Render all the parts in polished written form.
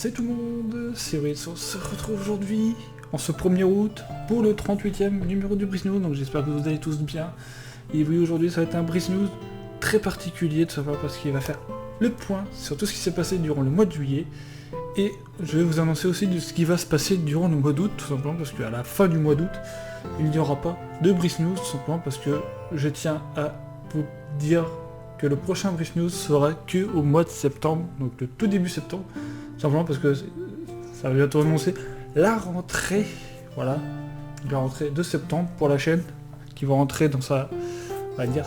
C'est tout le monde, c'est Wilson, on se retrouve aujourd'hui, en ce 1er août, pour le 38e numéro du Brice News, donc j'espère que vous allez tous bien. Et oui, aujourd'hui ça va être un Brice News très particulier, tout simplement parce qu'il va faire le point sur tout ce qui s'est passé durant le mois de juillet, et je vais vous annoncer aussi de ce qui va se passer durant le mois d'août, tout simplement parce qu'à la fin du mois d'août, il n'y aura pas de Brice News, tout simplement parce que je tiens à vous dire que le prochain Brice News sera que au mois de septembre, donc le tout début septembre, simplement parce que ça va bientôt annoncer la rentrée, voilà, la rentrée de septembre pour la chaîne, qui va rentrer dans sa, on va dire,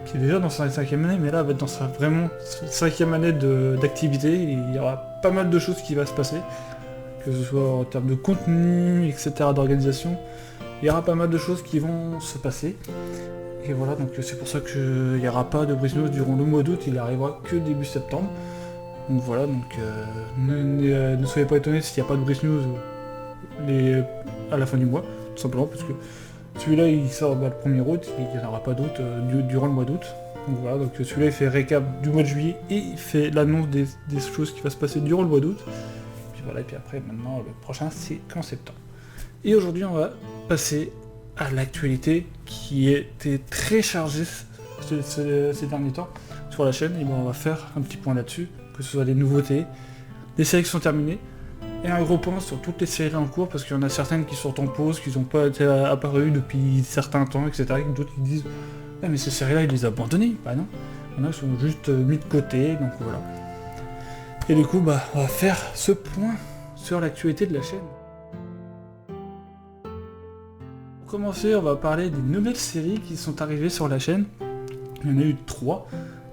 qui est déjà dans sa 5e année, mais là va être dans sa vraiment 5e année d'activité, et il y aura pas mal de choses qui va se passer, que ce soit en termes de contenu, etc., d'organisation, il y aura pas mal de choses qui vont se passer. Et voilà, donc c'est pour ça qu'il n'y aura pas de Brice News durant le mois d'août, il arrivera que début septembre. Donc voilà, donc ne soyez pas étonnés s'il n'y a pas de Brice News à la fin du mois, tout simplement, parce que celui-là il sort le 1er août, il n'y en aura pas d'autres durant le mois d'août. Donc voilà, donc celui-là il fait récap du mois de juillet et il fait l'annonce des choses qui vont se passer durant le mois d'août. Puis voilà, et puis après maintenant le prochain c'est qu'en septembre. Et aujourd'hui on va passer à l'actualité qui était très chargée ces derniers temps sur la chaîne, et ben on va faire un petit point là-dessus, que ce soit des nouveautés, des séries qui sont terminées, et un gros point sur toutes les séries en cours, parce qu'il y en a certaines qui sont en pause, qui n'ont pas été apparues depuis certains temps, etc. Et d'autres qui disent ah, mais ces séries-là ils les ont abandonnées. Bah non, il y en a qui sont juste mis de côté, donc voilà. Et du coup bah on va faire ce point sur l'actualité de la chaîne. Pour commencer, on va parler des nouvelles séries qui sont arrivées sur la chaîne. Il y en a eu 3.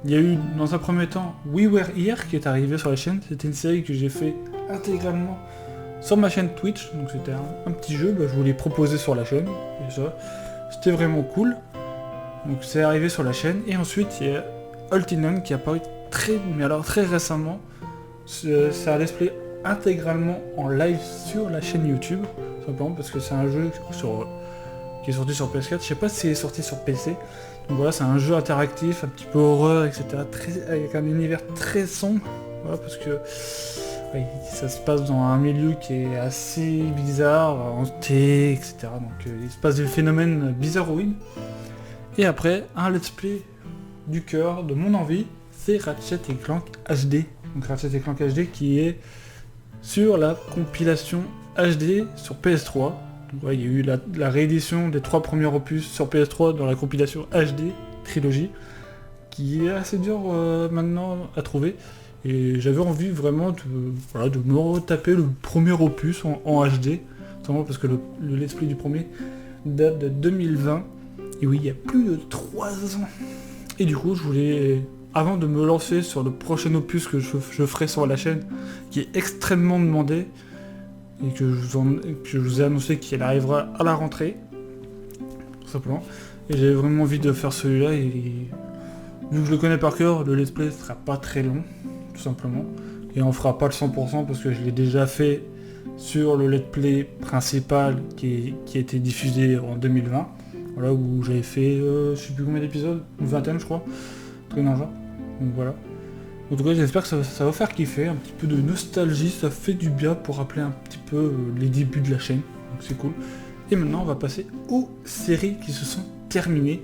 Il y a eu, dans un premier temps, We Were Here qui est arrivé sur la chaîne. C'était une série que j'ai fait intégralement sur ma chaîne Twitch. Donc c'était un petit jeu, je vous l'ai proposé sur la chaîne. Et ça, c'était vraiment cool. Donc c'est arrivé sur la chaîne. Et ensuite, il y a Ultinon qui est apparu très récemment. C'est un let's play intégralement en live sur la chaîne YouTube. Simplement parce que c'est un jeu qui est sorti sur PS4, je sais pas si c'est sorti sur PC. Donc voilà, c'est un jeu interactif, un petit peu horreur, etc. Avec un univers très sombre. Voilà, parce que ça se passe dans un milieu qui est assez bizarre, hanté, etc. Donc il se passe des phénomènes bizarroïdes. Et après, un let's play du cœur, de mon envie, c'est Ratchet & Clank HD. Donc Ratchet & Clank HD qui est sur la compilation HD sur PS3. Ouais, il y a eu la réédition des 3 premiers opus sur PS3 dans la compilation HD trilogie, qui est assez dur maintenant à trouver. Et j'avais envie vraiment de me retaper le premier opus en HD, simplement parce que le let's play du premier date de 2020. Et oui, il y a plus de 3 ans. Et du coup, je voulais, avant de me lancer sur le prochain opus que je ferai sur la chaîne, qui est extrêmement demandé, et que je vous ai annoncé qu'il arrivera à la rentrée, tout simplement. Et j'avais vraiment envie de faire celui-là, et vu que je le connais par cœur, le let's play sera pas très long, tout simplement. Et on fera pas le 100% parce que je l'ai déjà fait sur le let's play principal qui a été diffusé en 2020. Voilà, où j'avais fait, je sais plus combien d'épisodes, une vingtaine je crois, truc dans le genre. Donc voilà. En tout cas, j'espère que ça va faire kiffer, un petit peu de nostalgie, ça fait du bien pour rappeler un petit peu les débuts de la chaîne, donc c'est cool. Et maintenant, on va passer aux séries qui se sont terminées.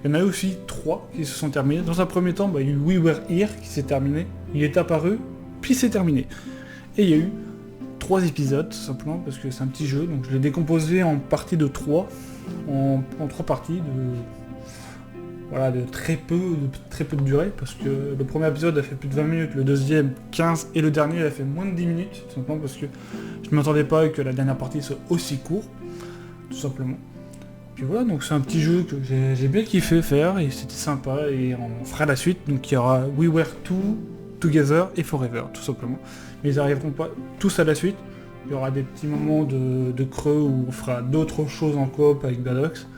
Il y en a aussi 3 qui se sont terminées. Dans un premier temps, il y a eu We Were Here qui s'est terminé, il est apparu, puis c'est terminé. Et il y a eu 3 épisodes, tout simplement, parce que c'est un petit jeu, donc je l'ai décomposé en parties de 3, en 3 parties de très peu de durée, parce que le premier épisode a fait plus de 20 minutes, le deuxième 15, et le dernier a fait moins de 10 minutes, tout simplement parce que je ne m'attendais pas que la dernière partie soit aussi courte, tout simplement. Puis voilà, donc c'est un petit jeu que j'ai bien kiffé faire, et c'était sympa, et on fera la suite, donc il y aura We Were Together et Forever, tout simplement. Mais ils n'arriveront pas tous à la suite, il y aura des petits moments de creux où on fera d'autres choses en coop avec Badox,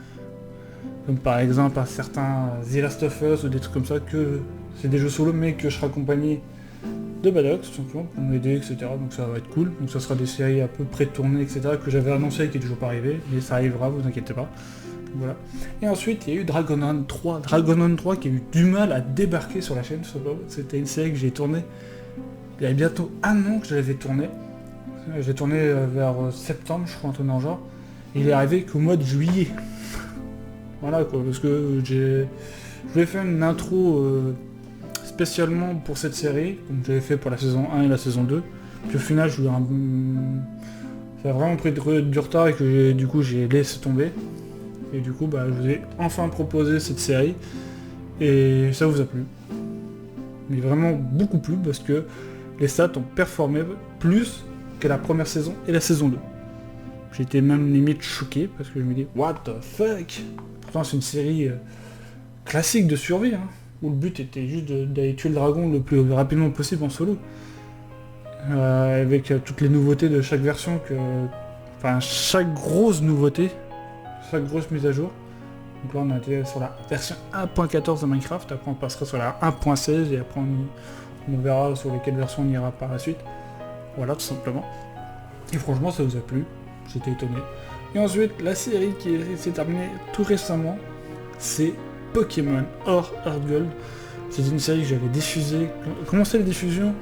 comme par exemple à certains The Last of Us ou des trucs comme ça, que c'est des jeux solo mais que je serai accompagné de Badox, tout simplement, pour m'aider, etc. Donc ça va être cool. Donc ça sera des séries à peu près tournées, etc. que j'avais annoncé et qui est toujours pas arrivé, mais ça arrivera, vous inquiétez pas. Voilà. Et ensuite il y a eu Dragon 3 qui a eu du mal à débarquer sur la chaîne, tout simplement. C'était une série que j'ai tournée Il y avait bientôt un an que je l'avais tourné. J'ai tourné vers septembre, je crois, un truc dans le genre. Et il est arrivé qu'au mois de juillet. Voilà quoi, parce que je voulais faire une intro spécialement pour cette série, comme j'avais fait pour la saison 1 et la saison 2. Puis au final, ça a vraiment pris du retard et que du coup j'ai laissé tomber. Et du coup, je vous ai enfin proposé cette série. Et ça vous a plu. Mais vraiment beaucoup plu parce que les stats ont performé plus que la première saison et la saison 2. J'étais même limite choqué parce que je me dis what the fuck. Pourtant c'est une série classique de survie, hein, où le but était juste d'aller tuer le dragon le plus rapidement possible en solo. Avec toutes les nouveautés de chaque version, chaque grosse nouveauté, chaque grosse mise à jour. Donc là on a été sur la version 1.14 de Minecraft, après on passera sur la 1.16 et après on verra sur lesquelles versions on ira par la suite. Voilà, tout simplement. Et franchement ça vous a plu, j'étais étonné. Et ensuite la série qui s'est terminée tout récemment, c'est Pokémon Or Heart Gold. C'est une série que j'avais commencé la diffusion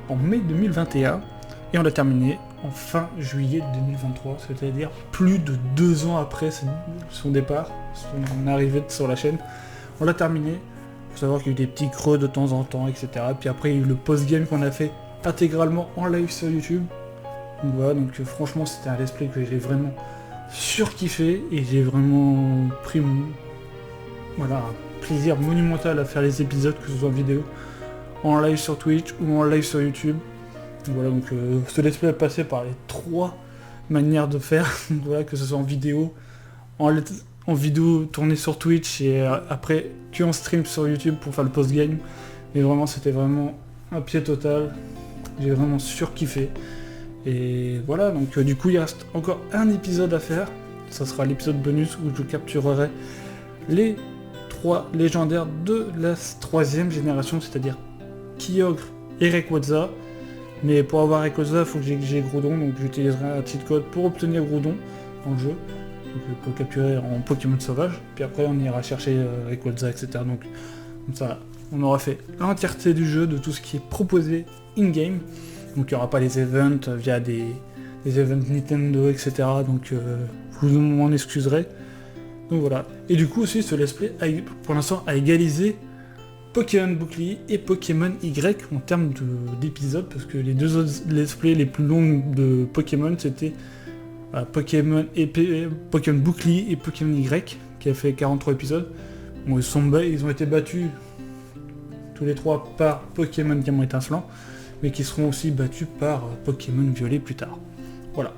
en mai 2021 et on l'a terminé en fin juillet 2023, c'est-à-dire plus de 2 ans après son départ, son arrivée sur la chaîne. On l'a terminé. Il faut savoir qu'il y a eu des petits creux de temps en temps, etc. Puis après il y a eu le post-game qu'on a fait intégralement en live sur YouTube. Donc voilà, donc franchement c'était un let's play que j'ai vraiment surkiffé et j'ai vraiment pris un plaisir monumental à faire les épisodes, que ce soit en vidéo, en live sur Twitch ou en live sur YouTube. Voilà, donc ce let's play est passé par les 3 manières de faire, voilà, que ce soit en vidéo, en vidéo tournée sur Twitch et après que en stream sur YouTube pour faire le post-game. Et vraiment c'était vraiment un pied total, j'ai vraiment surkiffé. Et voilà, donc du coup il reste encore un épisode à faire, ça sera l'épisode bonus où je capturerai les 3 légendaires de la 3ème génération, c'est-à-dire Kyogre et Rayquaza. Mais pour avoir Rayquaza, il faut que j'ai Groudon, donc j'utiliserai un cheat code pour obtenir Groudon dans le jeu, donc pour le capturer en Pokémon sauvage. Puis après on ira chercher Rayquaza, etc. Donc comme ça, on aura fait l'entièreté du jeu, de tout ce qui est proposé in-game. Donc il n'y aura pas les events via des events Nintendo, etc. Donc vous m'en excuserez. Donc voilà. Et du coup aussi ce let's play pour l'instant a égalisé Pokémon Bouclier et Pokémon Y en termes d'épisodes, parce que les 2 autres let's play les plus longues de Pokémon c'était Pokémon Bouclier et Pokémon Y qui a fait 43 épisodes. Bon, ils ont été battus tous les 3 par Pokémon Diamant Étincelant, mais qui seront aussi battus par Pokémon Violet plus tard. Voilà.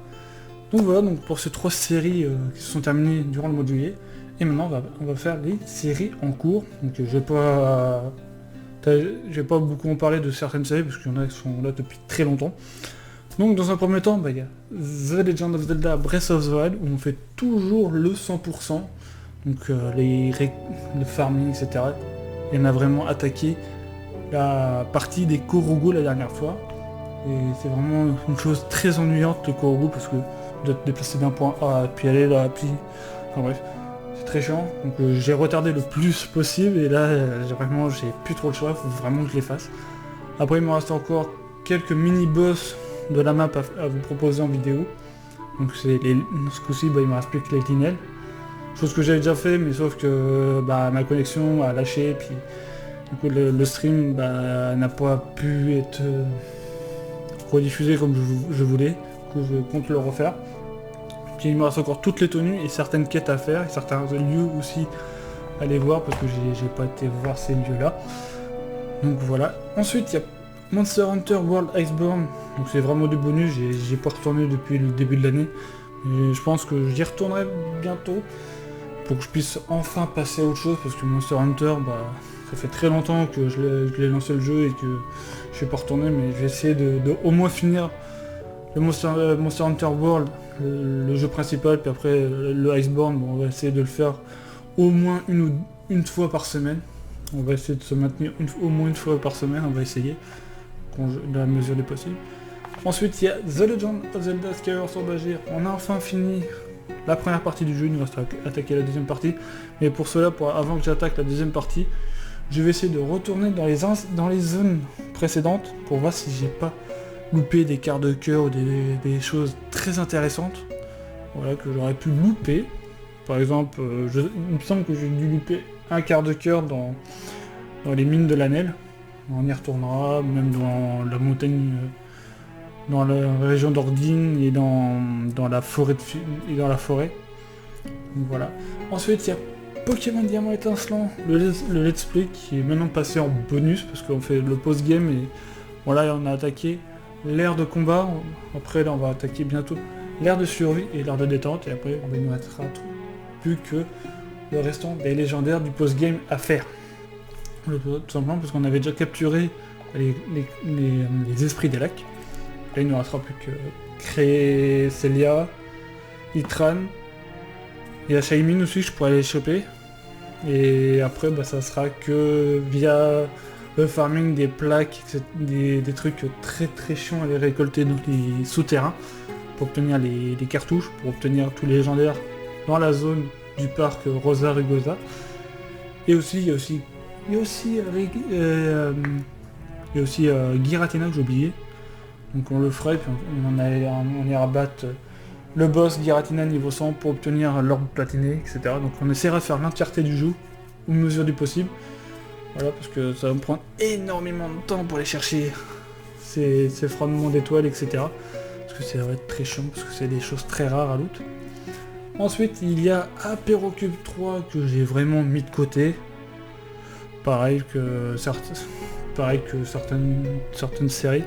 Donc voilà, donc pour ces 3 séries qui se sont terminées durant le mois de juillet. Et maintenant on va faire les séries en cours. Donc je vais pas beaucoup en parler de certaines séries parce qu'il y en a qui sont là depuis très longtemps. Donc dans un premier temps, il y a The Legend of Zelda Breath of the Wild où on fait toujours le 100%. Donc le farming, etc. Et on a vraiment attaqué la partie des Korogu la dernière fois. Et c'est vraiment une chose très ennuyante le Korogu parce que vous doit te déplacer d'un point A puis aller là, puis... Enfin bref. Très chiant, donc j'ai retardé le plus possible et là j'ai plus trop le choix, faut vraiment que je les fasse. Après il me reste encore quelques mini-boss de la map à vous proposer en vidéo. Donc ce coup-ci il me reste plus que les tunnels. Chose que j'avais déjà fait mais sauf que ma connexion a lâché et puis du coup le stream n'a pas pu être rediffusé comme je voulais. Du coup je compte le refaire. Il me reste encore toutes les tenues et certaines quêtes à faire, et certains lieux aussi à aller voir parce que j'ai pas été voir ces lieux-là. Donc voilà. Ensuite il y a Monster Hunter World Iceborne, donc c'est vraiment du bonus, j'ai pas retourné depuis le début de l'année. Je pense que j'y retournerai bientôt pour que je puisse enfin passer à autre chose parce que Monster Hunter, ça fait très longtemps que je l'ai lancé le jeu et que je suis pas retourné, mais je vais essayer de au moins finir le Monster Hunter World, le jeu principal, puis après le Iceborne, on va essayer de le faire au moins une fois par semaine. On va essayer de se maintenir au moins une fois par semaine, on va essayer, dans la mesure des possibles. Ensuite, il y a The Legend of Zelda Skyward Sword HD. On a enfin fini la première partie du jeu, il nous reste à attaquer la deuxième partie. Mais pour cela, avant que j'attaque la deuxième partie, Je vais essayer de retourner dans les zones précédentes pour voir si j'ai pas loupé des quarts de cœur ou des choses très intéressantes. Voilà, que j'aurais pu louper. Par exemple, il me semble que j'ai dû louper un quart de cœur dans les mines de l'Anel. On y retournera, même dans la montagne, dans la région d'Ordine et dans la forêt. Donc voilà. Ensuite, il y a Pokémon Diamant Étincelant, le let's play qui est maintenant passé en bonus parce qu'on fait le post-game et voilà, on a attaqué l'ère de combat. Après, là, on va attaquer bientôt l'ère de survie et l'ère de détente. Et après, il nous restera plus que le restant des légendaires du post-game à faire. Tout simplement parce qu'on avait déjà capturé les esprits des lacs. Là, il ne nous restera plus que créer Célia, Itran. Il y a Shaymin aussi, je pourrais les choper. Et après, ça sera que via le farming des plaques, des trucs très très chiants à les récolter dans les souterrains pour obtenir les cartouches, pour obtenir tous les légendaires dans la zone du parc Rosa Rugosa. Et aussi, il y a aussi Giratina que j'ai oublié. Donc on le fera et puis on ira battre le boss Giratina niveau 100 pour obtenir l'orbe platiné, etc. Donc on essaiera de faire l'entièreté du jeu, au mesure du possible. Voilà, parce que ça va me prendre énormément de temps pour aller chercher ces fragments d'étoiles, etc. Parce que ça va être très chiant, parce que c'est des choses très rares à loot. Ensuite, il y a Apérocube 3 que j'ai vraiment mis de côté. Pareil que certaines séries.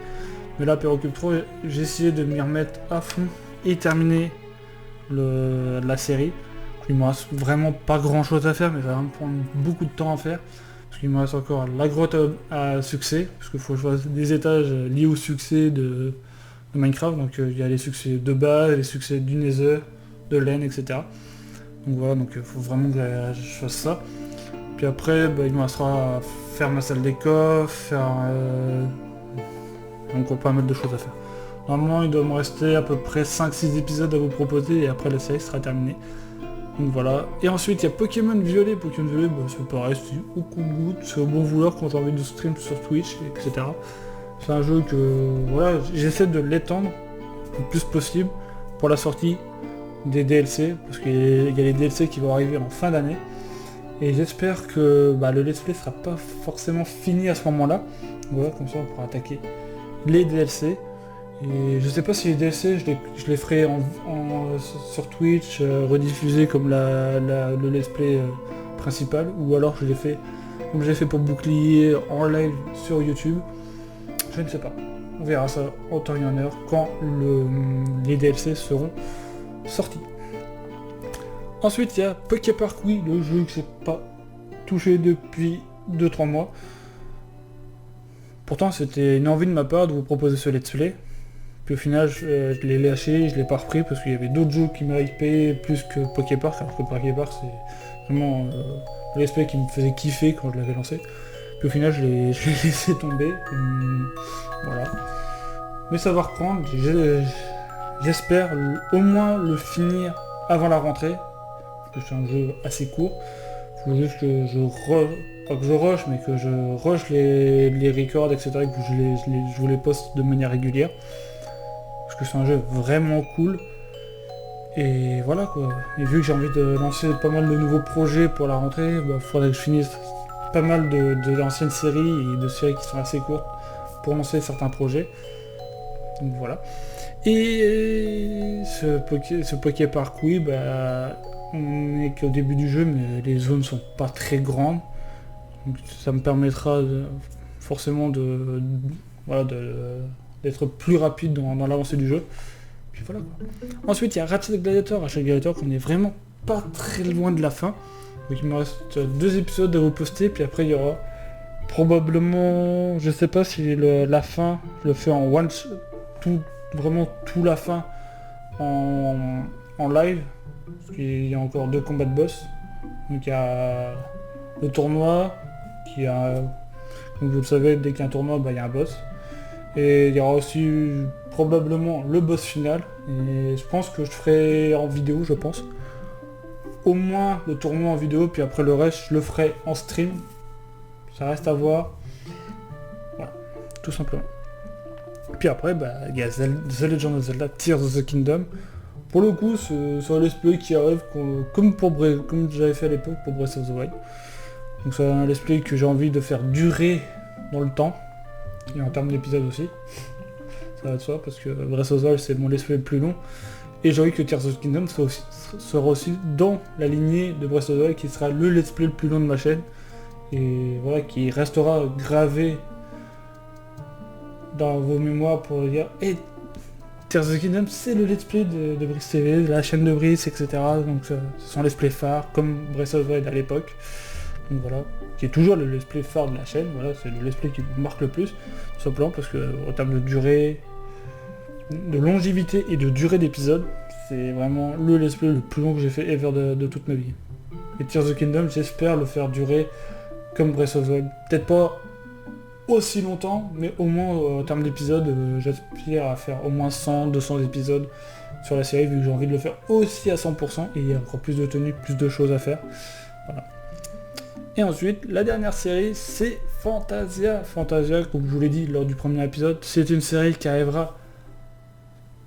Mais là, Apérocube 3, j'ai essayé de m'y remettre à fond et terminer la série. Il me reste vraiment pas grand chose à faire, mais ça va me prendre beaucoup de temps à faire. Parce qu'il me reste encore la grotte à succès, parce qu'il faut que je fasse des étages liés au succès de Minecraft. Donc il y a les succès de base, les succès du Nether, de laine, etc. Donc voilà, donc il faut vraiment que je fasse ça. Puis après, il me restera à faire ma salle des coffres, faire encore pas mal de choses à faire. Normalement, il doit me rester à peu près 5-6 épisodes à vous proposer et après la série sera terminée. Donc voilà. Et ensuite, il y a Pokémon Violet. Pokémon Violet, c'est pareil, c'est au coup de goutte, c'est au bon vouloir quand j'ai envie de stream sur Twitch, etc. C'est un jeu que, voilà, j'essaie de l'étendre le plus possible pour la sortie des DLC, parce qu'il y a les DLC qui vont arriver en fin d'année. Et j'espère que le let's play sera pas forcément fini à ce moment-là. Voilà, comme ça on pourra attaquer les DLC. Et je sais pas si les DLC je les ferai sur Twitch, rediffusés comme le let's play principal, ou alors je les fais comme j'ai fait pour Bouclier en live sur YouTube. Je ne sais pas. On verra ça en temps et en heure quand les DLC seront sortis. Ensuite, il y a Poképark, oui, le jeu que j'ai pas touché depuis 2-3 mois. Pourtant, c'était une envie de ma part de vous proposer ce let's play. Puis au final, je l'ai lâché, je l'ai pas repris parce qu'il y avait d'autres jeux qui m'ont hypé plus que Poképark, alors que Poképark, c'est vraiment le let's play qui me faisait kiffer quand je l'avais lancé. Puis au final, je l'ai laissé tomber. Voilà. Mais ça va reprendre. J'espère au moins le finir avant la rentrée. Parce que c'est un jeu assez court. Il faut juste que je rush les records, etc. Et que je vous les poste de manière régulière. Parce que c'est un jeu vraiment cool. Et voilà quoi. Et vu que j'ai envie de lancer pas mal de nouveaux projets pour la rentrée, il faudrait que je finisse pas mal de l'ancienne série et de séries qui sont assez courtes pour lancer certains projets. Donc voilà. Et ce Poképark, oui, on est qu'au début du jeu, mais les zones sont pas très grandes. Donc ça me permettra forcément d'être plus rapide dans l'avancée du jeu. Puis voilà quoi. Ensuite il y a Ratchet Gladiator, qu'on est vraiment pas très loin de la fin. Donc il me reste 2 épisodes à vous poster, puis après il y aura probablement, je sais pas si la fin, je le fais en one shot, vraiment tout la fin en live, parce qu'il y a encore 2 combats de boss. Donc il y a le tournoi, comme vous le savez, dès qu'il y a un tournoi, il y a un boss. Et il y aura aussi probablement le boss final. Et je pense que je ferai en vidéo, je pense. Au moins le tournoi en vidéo, puis après le reste, je le ferai en stream. Ça reste à voir. Voilà, tout simplement. Puis après, il y a The Legend of Zelda Tears of the Kingdom. Pour le coup, c'est un let's play qui arrive comme j'avais fait à l'époque pour Breath of the Wild. Donc c'est un let's play que j'ai envie de faire durer dans le temps. Et en termes d'épisodes aussi. Ça va de soi, parce que Breath of the Wild c'est mon let's play le plus long. Et j'ai envie que Tears of the Kingdom sera aussi dans la lignée de Breath of the Wild, qui sera le let's play le plus long de ma chaîne. Et voilà, qui restera gravé dans vos mémoires pour dire hey, Tears of the Kingdom c'est le let's play de Brice TV, de la chaîne de Brice, etc. Donc ce sont let's play phares comme Breath of the Wild à l'époque. Donc voilà, qui est toujours le let's play phare de la chaîne, voilà, c'est le let's play qui vous marque le plus, tout simplement parce que en termes de durée, de longévité et de durée d'épisode, c'est vraiment le let's play le plus long que j'ai fait ever de toute ma vie. Et Tears of the Kingdom, j'espère le faire durer comme Breath of the Wild. Peut-être pas aussi longtemps, mais au moins en termes d'épisodes, j'aspire à faire au moins 100-200 épisodes sur la série, vu que j'ai envie de le faire aussi à 100%, et il y a encore plus de tenues, plus de choses à faire. Voilà. Et ensuite, la dernière série, c'est Fantasia. Fantasia, comme je vous l'ai dit lors du premier épisode, c'est une série qui arrivera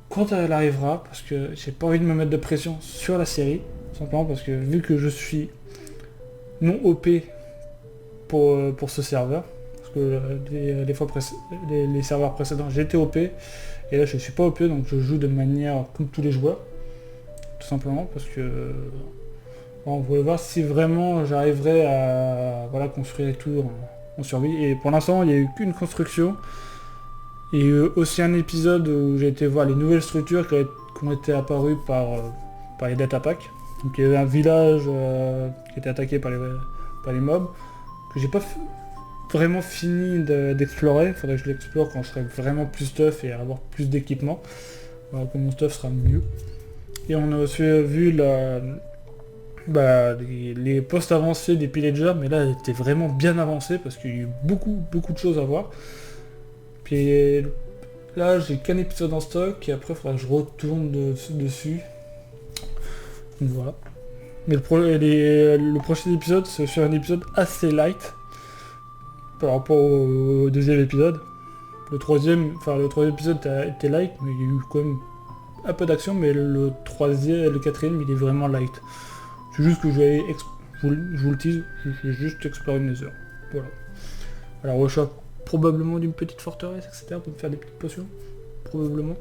quand elle arrivera, parce que j'ai pas envie de me mettre de pression sur la série, simplement parce que vu que je suis non OP pour ce serveur, parce que les serveurs précédents j'étais OP, et là je suis pas OP, donc je joue de manière comme tous les joueurs, tout simplement parce que on voulait voir si vraiment j'arriverais à construire tout en survie, et pour l'instant il n'y a eu qu'une construction, et aussi un épisode où j'ai été voir les nouvelles structures qui ont été apparues par les data packs. Donc il y avait un village qui était attaqué par les mobs, que j'ai pas vraiment fini d'explorer. Faudrait que je l'explore quand je serai vraiment plus stuff et avoir plus d'équipement. Voilà, quand mon stuff sera mieux. Et on a aussi vu les postes avancés des pillagers, mais là elle était vraiment bien avancée parce qu'il y a eu beaucoup de choses à voir. Puis là j'ai qu'un épisode en stock et après il faudra que je retourne dessus. Donc voilà. Mais le prochain épisode, c'est sur un épisode assez light par rapport au deuxième épisode. Le troisième épisode était light, mais il y a eu quand même un peu d'action, mais le quatrième, il est vraiment light. C'est juste que je vous le tease, je vais juste explorer mes heures. Voilà. Alors recherche probablement d'une petite forteresse, etc. pour me faire des petites potions. Probablement.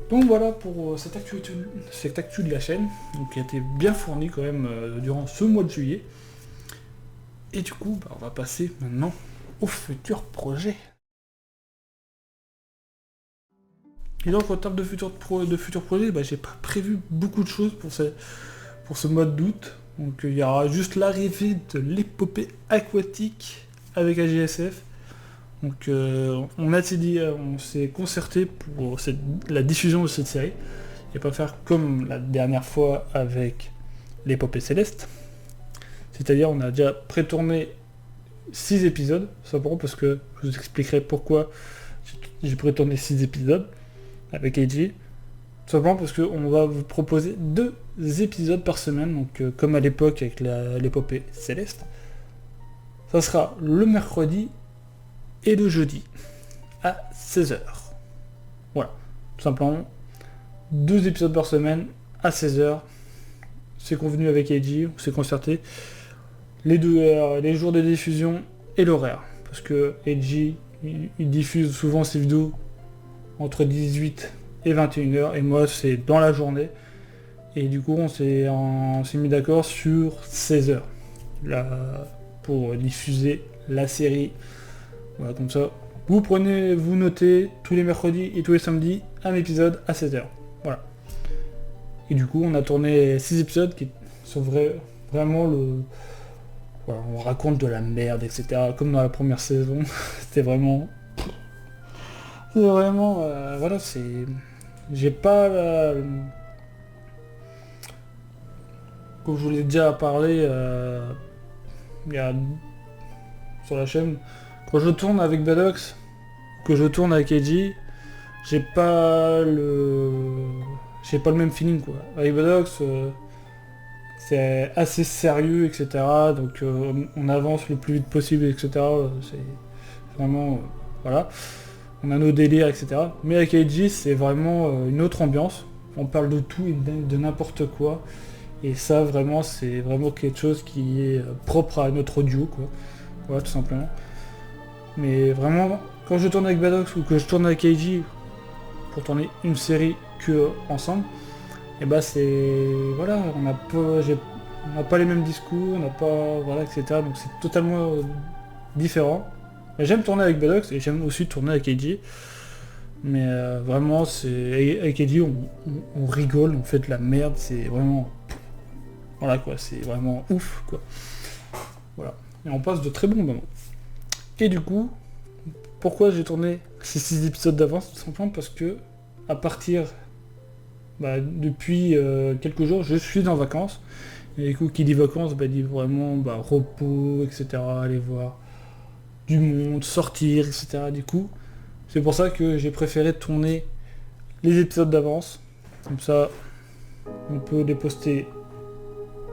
Donc voilà pour cette actu de la chaîne, donc qui a été bien fournie quand même durant ce mois de juillet. Et du coup, on va passer maintenant au futur projet. Et donc en termes de futur projet, j'ai pas prévu beaucoup de choses pour ce mois d'août. Donc il y aura juste l'arrivée de l'épopée aquatique avec AGSF. Donc on s'est concerté pour la diffusion de cette série. Et pas faire comme la dernière fois avec l'épopée céleste. C'est-à-dire on a déjà pré-tourné 6 épisodes, simplement parce que je vous expliquerai pourquoi j'ai pré-tourné 6 épisodes avec AJ. Simplement parce qu'on va vous proposer 2 épisodes par semaine, donc comme à l'époque avec l'épopée céleste. Ça sera le mercredi et le jeudi à 16h. Voilà, tout simplement 2 épisodes par semaine à 16h. C'est convenu avec AJ, on s'est concerté. Les jours de diffusion et l'horaire. Parce que AJ, il diffuse souvent ses vidéos entre 18 et 21h, et moi c'est dans la journée. Et du coup on s'est mis d'accord sur 16h. Là, pour diffuser la série. Voilà, comme ça. Vous notez tous les mercredis et tous les samedis un épisode à 16h. Voilà. Et du coup on a tourné 6 épisodes qui sont vraiment le... Voilà, on raconte de la merde, etc. Comme dans la première saison. C'était vraiment... voilà, c'est... J'ai pas... Comme je vous l'ai déjà parlé sur la chaîne, quand je tourne avec Badox, que je tourne avec Eiji, j'ai pas le même feeling, quoi. Avec Badox, c'est assez sérieux, etc. Donc on avance le plus vite possible, etc. C'est vraiment... voilà. On a nos délires, etc. Mais avec Eiji, c'est vraiment une autre ambiance. On parle de tout et de n'importe quoi. Et ça, vraiment, c'est vraiment quelque chose qui est propre à notre audio, quoi. Voilà, tout simplement. Mais vraiment, quand je tourne avec Badox ou que je tourne avec Eiji pour tourner une série que ensemble, et bah c'est... voilà, on n'a pas les mêmes discours, on n'a pas... voilà, etc. Donc c'est totalement différent. Mais j'aime tourner avec Badox et j'aime aussi tourner avec Eiji. Mais vraiment, c'est... avec Eiji, on rigole, on fait de la merde, c'est vraiment... voilà quoi, c'est vraiment ouf quoi. Voilà. Et on passe de très bons moments. Et du coup, pourquoi j'ai tourné ces 6 épisodes d'avance? Tout simplement parce que, à partir... depuis quelques jours, je suis en vacances. Et du coup, qui dit vacances, dit vraiment repos, etc. Aller voir du monde, sortir, etc. Du coup, c'est pour ça que j'ai préféré tourner les épisodes d'avance. Comme ça, on peut les poster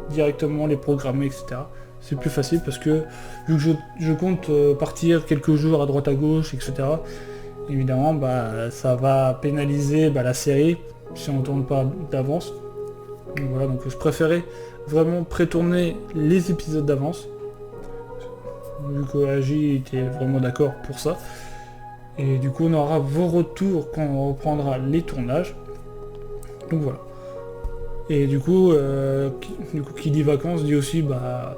directement, les programmer, etc. C'est plus facile parce que, vu que je compte partir quelques jours à droite à gauche, etc. Évidemment, ça va pénaliser la série si on ne tourne pas d'avance. Donc voilà, donc je préférais vraiment pré-tourner les épisodes d'avance. Vu que AJ était vraiment d'accord pour ça. Et du coup on aura vos retours quand on reprendra les tournages. Donc voilà. Et du coup qui dit vacances dit aussi pas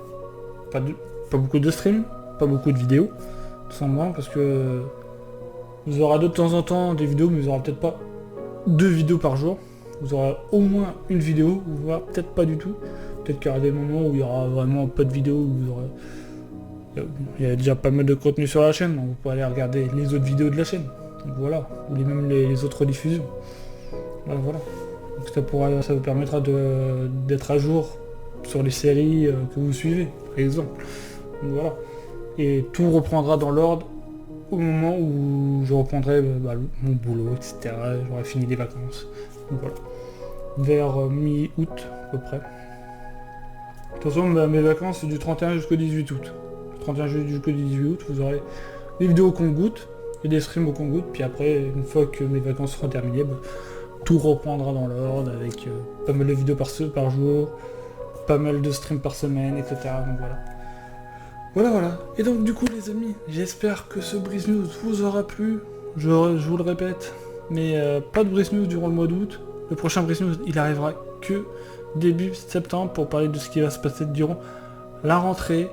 beaucoup de streams, pas beaucoup de vidéos. Tout simplement parce que vous aurez de temps en temps des vidéos, mais vous aurez peut-être pas 2 vidéos par jour. Vous aurez au moins une vidéo, voire peut-être pas du tout. Peut-être qu'il y aura des moments où il y aura vraiment pas de vidéo, où vous aurez... il y a déjà pas mal de contenu sur la chaîne, donc vous pourrez aller regarder les autres vidéos de la chaîne. Donc voilà, ou même les autres diffusions. Voilà. Donc ça vous permettra d'être à jour sur les séries que vous suivez, par exemple. Donc voilà. Et tout reprendra dans l'ordre au moment où je reprendrai mon boulot, etc. J'aurai fini les vacances. Donc voilà. Vers mi-août à peu près. De toute façon, mes vacances c'est du 31 jusqu'au 18 août. 31 jusqu'au 18 août, vous aurez des vidéos au compte-gouttes et des streams au compte-gouttes. Puis après, une fois que mes vacances seront terminées, tout reprendra dans l'ordre avec pas mal de vidéos par jour, pas mal de streams par semaine, etc. Donc voilà. Voilà. Et donc du coup les amis, j'espère que ce Brise News vous aura plu. Je vous le répète, mais pas de Brise News durant le mois d'août. Le prochain Brise News, il arrivera que début septembre pour parler de ce qui va se passer durant la rentrée.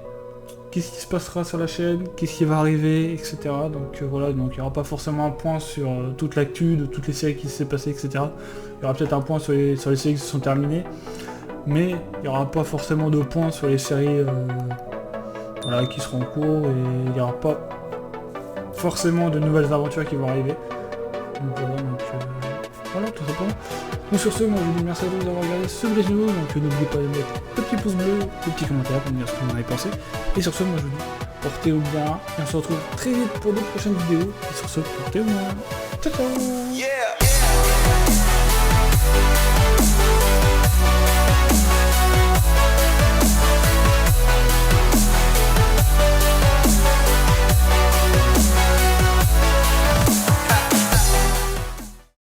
Qu'est-ce qui se passera sur la chaîne, qu'est-ce qui va arriver, etc. Donc voilà, donc il n'y aura pas forcément un point sur toute l'actu de toutes les séries qui s'est passées, etc. Il y aura peut-être un point sur les séries qui se sont terminées, mais il n'y aura pas forcément de points sur les séries qui seront en cours, et il n'y aura pas forcément de nouvelles aventures qui vont arriver. Donc voilà, tout simplement. Donc sur ce, moi je vous dis merci à vous d'avoir regardé ce Brise News, donc n'oubliez pas de mettre le petit pouce bleu, le petit commentaire pour me dire ce que vous en avez pensé. Et sur ce, moi je vous dis portez-vous bien, et on se retrouve très vite pour de prochaines vidéos. Et sur ce, portez-vous bien. Ciao ciao.